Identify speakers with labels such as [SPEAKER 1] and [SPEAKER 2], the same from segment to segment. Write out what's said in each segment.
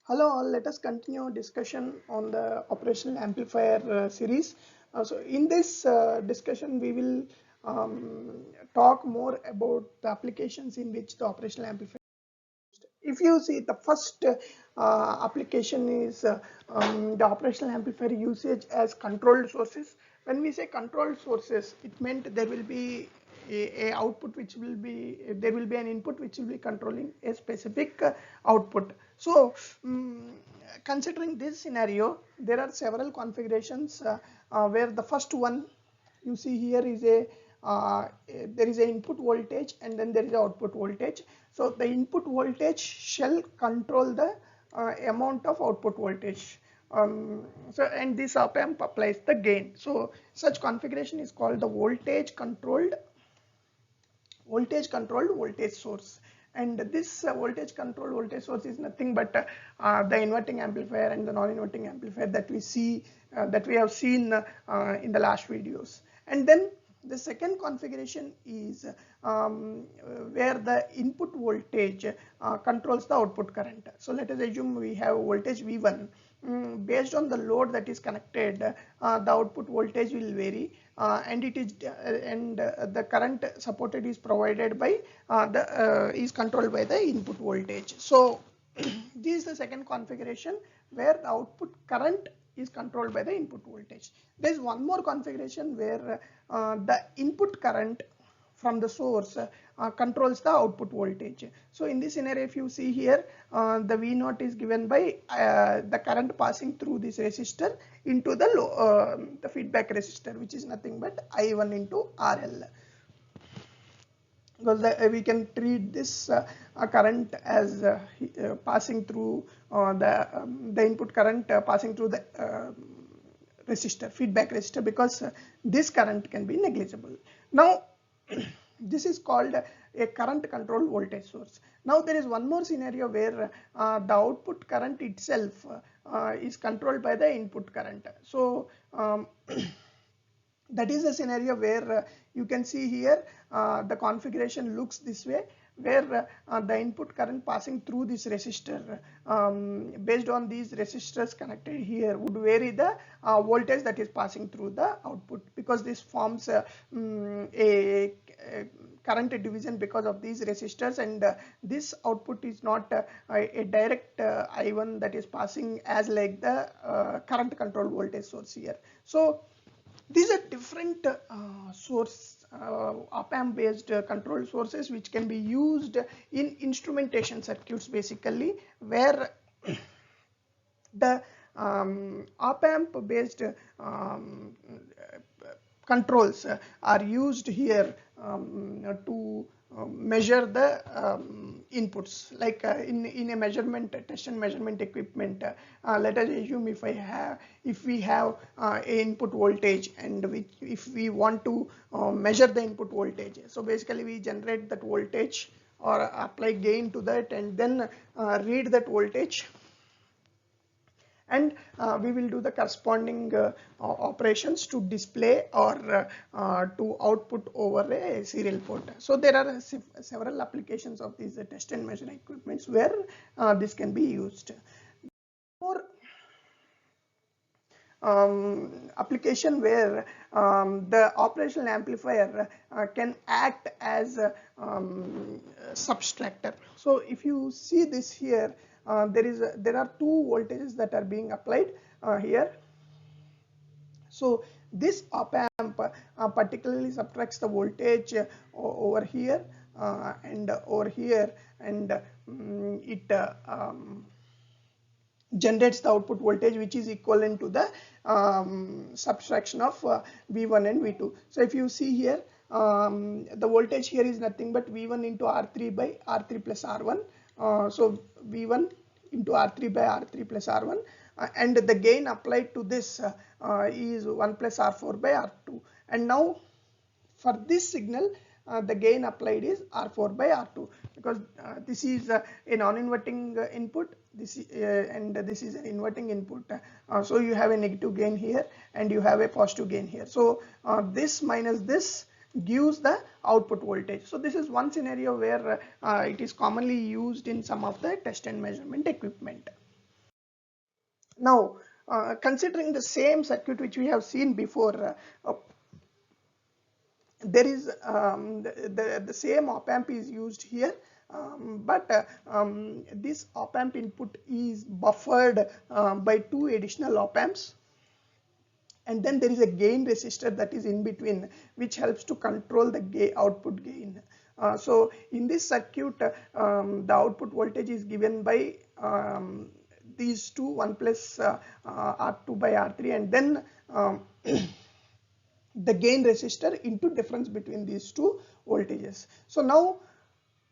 [SPEAKER 1] Hello all, let us continue discussion on the operational amplifier series. So in this discussion we will talk more about the applications in which the operational amplifier. If you see the first application is the operational amplifier usage as controlled sources. When we say controlled sources, it meant there will be a output which will be, there will be an input which will be controlling a specific output. So considering this scenario, there are several configurations where the first one you see here is there is an input voltage and then there is an output voltage. So the input voltage shall control the amount of output voltage. And this op amp applies the gain. So such configuration is called the voltage controlled voltage source. And this voltage controlled voltage source is nothing but the inverting amplifier and the non-inverting amplifier that we have seen in the last videos. And then the second configuration is where the input voltage controls the output current. So let us assume we have voltage V1. Based on the load that is connected, the output voltage will vary, and the current supported is provided by is controlled by the input voltage. So this is the second configuration where the output current is controlled by the input voltage. There is one more configuration where the input current from the source controls the output voltage. So in this scenario, if you see here, the V0 is given by the current passing through this resistor into the feedback resistor, which is nothing but I1 into RL. Because we can treat this current as passing through the input current passing through the resistor, feedback resistor, because this current can be negligible. Now this is called a current controlled voltage source. Now there is one more scenario where the output current itself is controlled by the input current. So that is a scenario where you can see here the configuration looks this way, where the input current passing through this resistor based on these resistors connected here would vary the voltage that is passing through the output, because this forms a current division because of these resistors, and this output is not a direct I1 that is passing as like the current controlled voltage source here. So these are different op amp based control sources which can be used in instrumentation circuits, basically, where the op amp based controls are used here to measure the inputs, like in a measurement test and measurement equipment. Let us assume if we have a input voltage, and if we want to measure the input voltage, so basically we generate that voltage or apply gain to that, and then read that voltage, and we will do the corresponding operations to display or to output over a serial port. So there are several applications of these test and measure equipments where this can be used. More application where the operational amplifier can act as a subtractor. So if you see this here, there are two voltages that are being applied here. So this op amp particularly subtracts the voltage over here and over here, and it generates the output voltage which is equivalent to the subtraction of V1 and V2. So if you see here, the voltage here is nothing but V1 into R3 by R3 plus R1. So V1 into R3 by R3 plus R1, and the gain applied to this is 1 plus R4 by R2. And now for this signal, the gain applied is R4 by R2, because this is a non-inverting input, and this is an inverting input. So you have a negative gain here and you have a positive gain here. So this minus this gives the output voltage. So this is one scenario where it is commonly used in some of the test and measurement equipment. Now, considering the same circuit which we have seen before, there is the same op amp is used here, but this op amp input is buffered by two additional op amps, and then there is a gain resistor that is in between, which helps to control the output gain. So in this circuit, the output voltage is given by these two, 1 plus R2 by R3, and then the gain resistor into difference between these two voltages. So now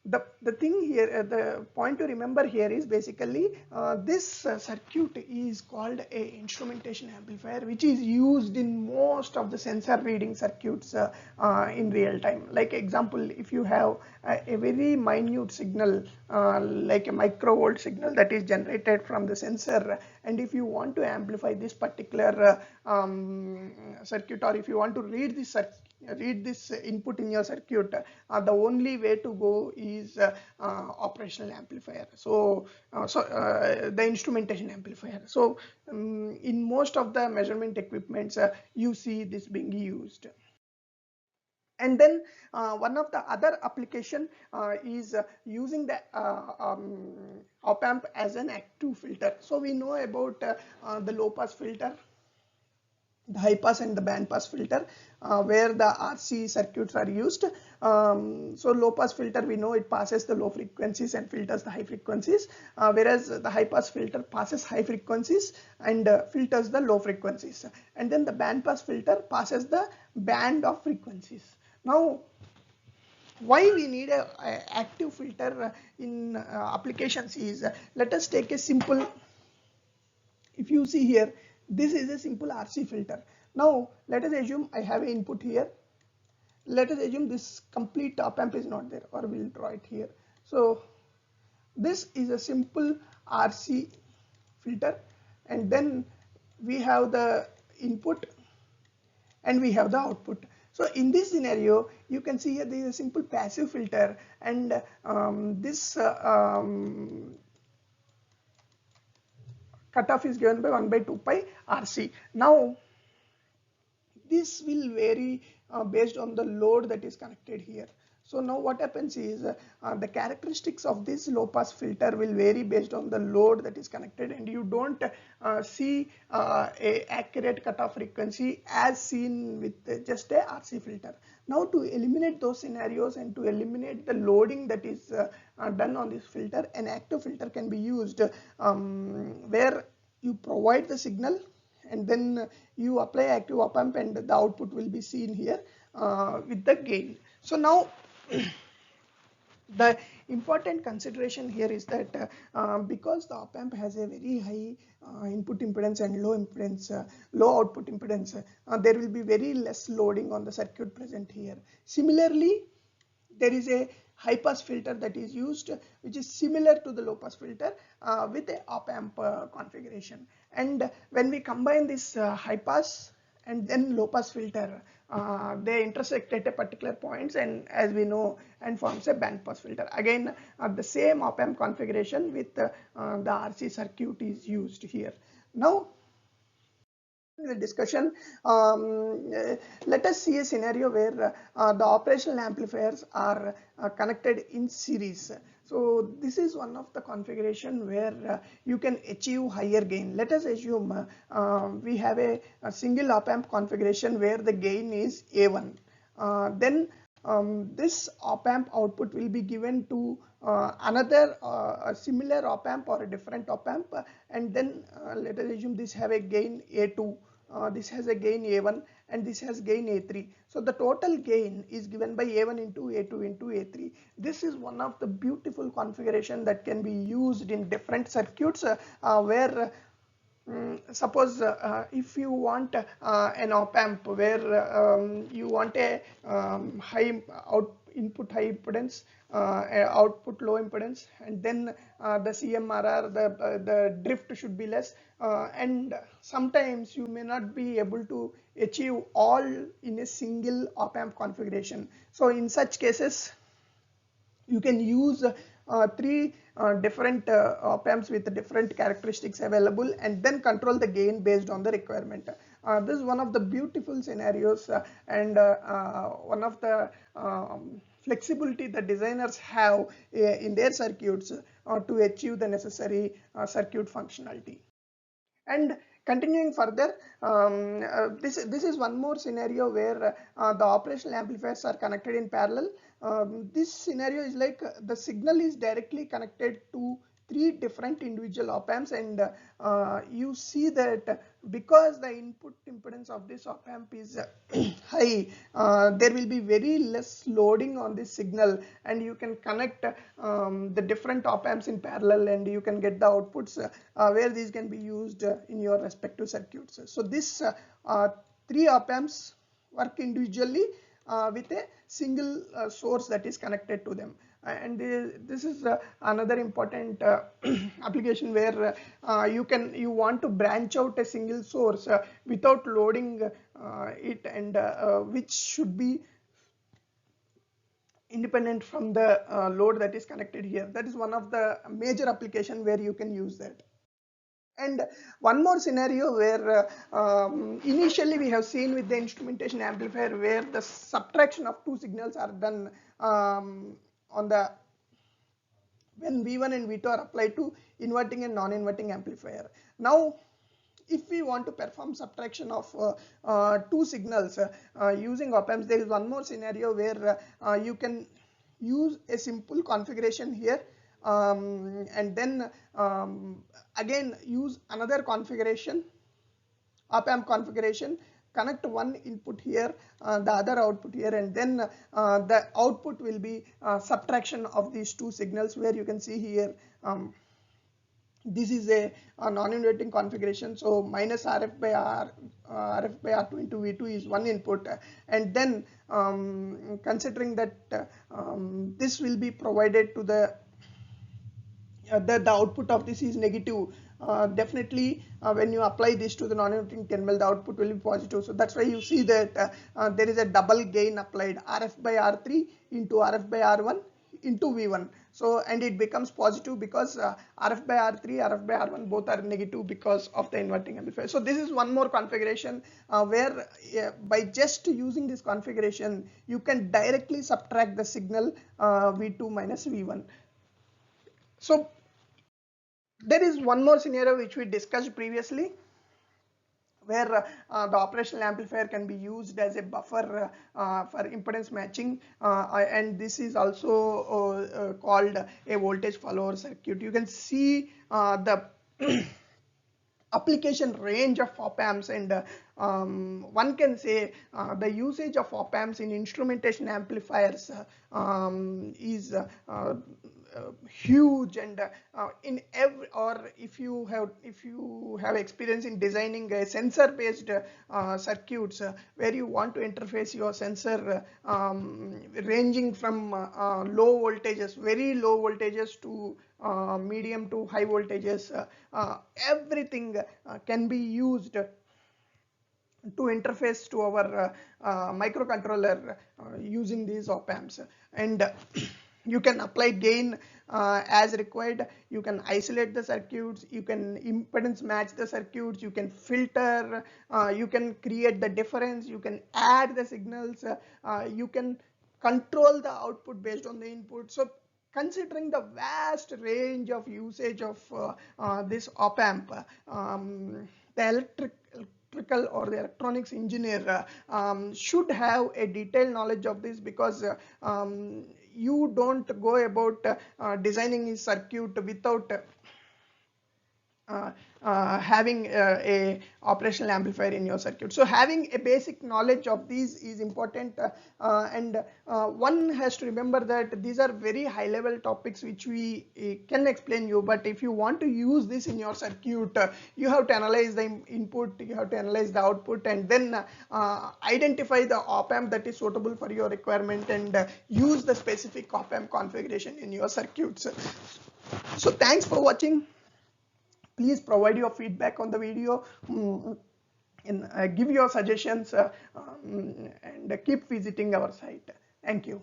[SPEAKER 1] the thing here, the point to remember here is basically this circuit is called a instrumentation amplifier, which is used in most of the sensor reading circuits in real time. Like example, if you have a very minute signal like a microvolt signal that is generated from the sensor, and if you want to amplify this particular circuit, or if you want to read this input in your circuit, the only way to go is operational amplifier. So the instrumentation amplifier. So in most of the measurement equipments, you see this being used. And then one of the other application is using the op amp as an active filter. So we know about the low pass filter, the high pass and the band pass filter, where the RC circuits are used. So low pass filter, we know it passes the low frequencies and filters the high frequencies, whereas the high pass filter passes high frequencies and filters the low frequencies, and then the band pass filter passes the band of frequencies. Now, why we need a active filter in applications is, let us take a simple, if you see here, this is a simple RC filter. Now let us assume I have an input here. Let us assume this complete op amp is not there, or we'll draw it here. So this is a simple RC filter, and then we have the input and we have the output. So in this scenario, you can see here there is a simple passive filter, and this cutoff is given by 1 by 2 pi RC. Now this will vary based on the load that is connected here. So now what happens is the characteristics of this low pass filter will vary based on the load that is connected, and you don't see a accurate cutoff frequency as seen with just a RC filter. Now to eliminate those scenarios and to eliminate the loading that is done on this filter, an active filter can be used, where you provide the signal and then you apply active op amp, and the output will be seen here with the gain. So now the important consideration here is that because the op amp has a very high input impedance and low output impedance, there will be very less loading on the circuit present here. Similarly, there is a high pass filter that is used, which is similar to the low pass filter with a op amp configuration. And when we combine this high pass and then low pass filter, they intersect at a particular points, and as we know, and forms a band pass filter. Again, the same op amp configuration with the RC circuit is used here. Now the discussion, let us see a scenario where the operational amplifiers are connected in series. So this is one of the configuration where you can achieve higher gain. Let us assume we have a single op amp configuration where the gain is A1. Then this op amp output will be given to another a similar op amp or a different op amp, and then let us assume this have a gain A2, this has a gain A1, and this has gain A3. So the total gain is given by A1 into A2 into A3. This is one of the beautiful configuration that can be used in different circuits where suppose if you want an op amp where you want a high input high impedance, output low impedance, and then the CMRR, the drift should be less, and sometimes you may not be able to achieve all in a single op amp configuration. So in such cases, you can use three different op-amps with different characteristics available, and then control the gain based on the requirement. This is one of the beautiful scenarios and one of the flexibility the designers have in their circuits to achieve the necessary circuit functionality. And continuing further, this is one more scenario where the operational amplifiers are connected in parallel. This scenario is like the signal is directly connected to three different individual op amps, and you see that because the input impedance of this op amp is high, there will be very less loading on this signal, and you can connect the different op amps in parallel, and you can get the outputs where these can be used in your respective circuits. So this three op amps work individually with a single source that is connected to them. And this is another important application where you want to branch out a single source without loading it, and which should be independent from the load that is connected here. That is one of the major application where you can use that. And one more scenario where initially we have seen with the instrumentation amplifier where the subtraction of two signals are done on the when V1 and V2 are applied to inverting and non-inverting amplifier. Now if we want to perform subtraction of two signals using op amps, there is one more scenario where you can use a simple configuration here, and then again use another configuration, op amp configuration, connect one input here, the other output here, and then the output will be subtraction of these two signals, where you can see here this is a non-inverting configuration. So minus RF by R2 into V2 is one input, and then considering that this will be provided to the output of this is negative, definitely when you apply this to the non-inverting terminal, the output will be positive. So that's why you see that there is a double gain applied, RF by R3 into RF by R1 into V1. So and it becomes positive because RF by R3, RF by R1 both are negative because of the inverting amplifier. So this is one more configuration where by just using this configuration you can directly subtract the signal V2 minus V1. So there is one more scenario which we discussed previously, where the operational amplifier can be used as a buffer for impedance matching, and this is also called a voltage follower circuit. You can see the application range of op amps, and one can say the usage of op amps in instrumentation amplifiers is huge, and in every, or if you have experience in designing a sensor based circuits where you want to interface your sensor ranging from low voltages, very low voltages, to medium to high voltages, everything can be used to interface to our microcontroller using these op amps. And you can apply gain as required, you can isolate the circuits, you can impedance match the circuits, you can filter, you can create the difference, you can add the signals, you can control the output based on the input. So considering the vast range of usage of this op amp, the electrical or the electronics engineer should have a detailed knowledge of this, because you don't go about designing a circuit without having a operational amplifier in your circuit. So having a basic knowledge of these is important, and one has to remember that these are very high level topics which we can explain you, but if you want to use this in your circuit, you have to analyze the input, you have to analyze the output, and then identify the op amp that is suitable for your requirement, and use the specific op amp configuration in your circuits. So thanks for watching. Please provide your feedback on the video, and give your suggestions, and keep visiting our site. Thank you.